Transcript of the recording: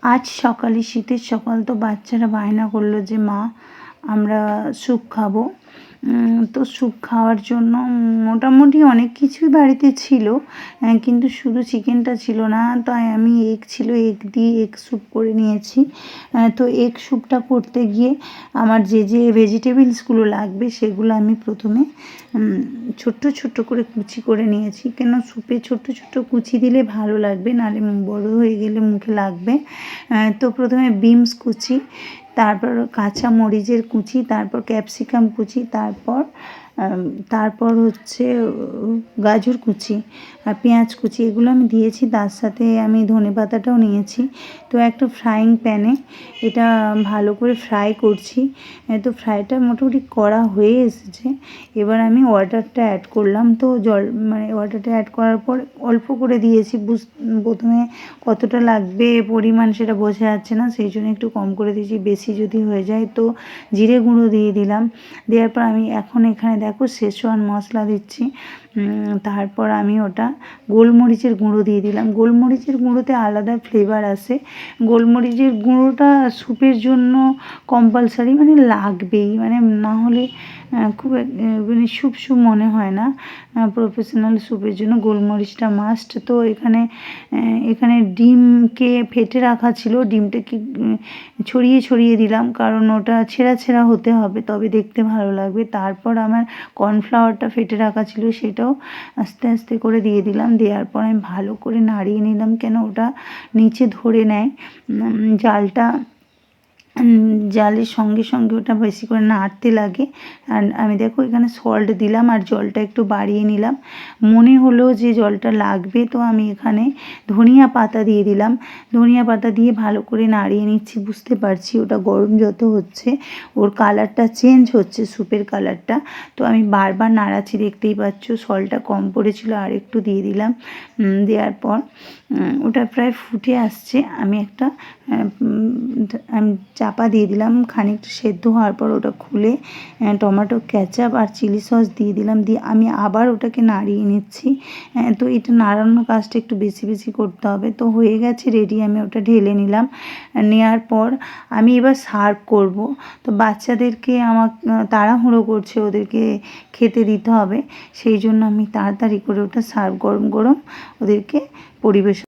আজ সকালে শীতের সকাল তো বাচ্চারা বায়না করলো যে মা আমরা স্যুপ খাবো। তো স্যুপ খাওয়ার জন্য মোটামুটি অনেক কিছুই বাড়িতে ছিল, কিন্তু শুধু চিকেনটা ছিল না, তাই আমি এগ ছিল, এগ দিয়ে এগ স্যুপ করে নিয়েছি। তো এগ স্যুপটা করতে গিয়ে আমার যে যে ভেজিটেবলসগুলো লাগবে সেগুলো আমি প্রথমে ছোট্ট ছোট্ট করে কুচি করে নিয়েছি, কেন স্যুপে ছোট্ট ছোট্ট কুচি দিলে ভালো লাগবে, নাহলে বড় হয়ে গেলে মুখে লাগবে। তো প্রথমে বিনস কুচি, তারপর কাঁচা মরিচের কুচি, তারপর ক্যাপসিকাম কুচি, তারপর হচ্ছে গাজর কুচি আর পেঁয়াজ কুচি, এগুলো আমি দিয়েছি। তার সাথে আমি ধনেপাতাটাও নিয়েছি। তো একটা ফ্রাইং প্যানে এটা ভালো করে ফ্রাই করছি। তো ফ্রাইটা মোটামুটি করা হয়ে এসেছে। এবার আমি ওয়াটারটা অ্যাড করলাম। তো ওয়াটারটা অ্যাড করার পর অল্প করে দিয়েছি, প্রথমে কতটা লাগবে পরিমাণ সেটা বোঝা যাচ্ছে না, সেই জন্য একটু কম করে দিয়েছি। বেশি যদি হয়ে যায় তো জিরে গুঁড়ো দিয়ে দিলাম। দেওয়ার পর আমি এখন এখানে দেখো শেজওয়ান মশলা দিচ্ছি। তারপর আমি ওটা গোলমরিচের গুঁড়ো দিয়ে দিলাম। গোলমরিচের গুঁড়োতে আলাদা ফ্লেভার আসে। গোলমরিচের গুঁড়োটা স্যুপের জন্য কম্পালসারি, মানে লাগবেই, মানে না হলে খুব মানে স্যুপ মনে হয় না। প্রফেশনাল স্যুপের জন্য গোলমরিচটা মাস্ট। তো এখানে ডিমকে ফেটে রাখা ছিল, ডিমটাকে ছড়িয়ে ছড়িয়ে দিলাম, কারণ ওটা ছেঁড়া ছেঁড়া হতে হবে, তবে দেখতে ভালো লাগবে। তারপর আমার কর্নফ্লাওয়ারটা ফেটে রাখা ছিল, সেটাও আস্তে আস্তে করে দিয়ে দিলাম। দেওয়ার পর আমি ভালো করে নাড়িয়ে নিলাম, কেন ওটা নিচে ধরে নেয় জালের সঙ্গে সঙ্গে ওটা বেশি করে নাড়তে লাগে। আর আমি দেখো এখানে সল্ট দিলাম আর জলটা একটু বাড়িয়ে নিলাম। মনে হলো যে জলটা লাগবে, তো আমি এখানে ধনিয়া পাতা দিয়ে দিলাম। ধনিয়া পাতা দিয়ে ভালো করে নাড়িয়ে নিচ্ছি। বুঝতে পারছি ওটা গরম যত হচ্ছে ওর কালারটা চেঞ্জ হচ্ছে, স্যুপের কালারটা। তো আমি বারবার নাড়াচ্ছি, দেখতেই পাচ্ছ। সল্টটা কম পড়েছিল, আর একটু দিয়ে দিলাম। দেওয়ার পর ওটা প্রায় ফুটে আসছে। আমি চাপা দিয়ে দিলাম। খানিকটা সেদ্ধ হওয়ার পর ওটা খুলে টমেটো কেচাপ আর চিলি সস দিয়ে দিলাম। দিয়ে আমি আবার ওটাকে নাড়িয়ে নিচ্ছি। তো এটা নাড়ানোর কাজটা একটু বেশি বেশি করতে হবে। তো হয়ে গেছে রেডি, আমি ওটা ঢেলে নিলাম। নেওয়ার পর আমি এবার সার্ভ করব। তো বাচ্চাদেরকে আমার তাড়াহুড়ো করছে, ওদেরকে খেতে দিতে হবে, সেই জন্য আমি তাড়াতাড়ি করে ওটা সার্ভ গরম গরম ওদেরকে পরিবেশন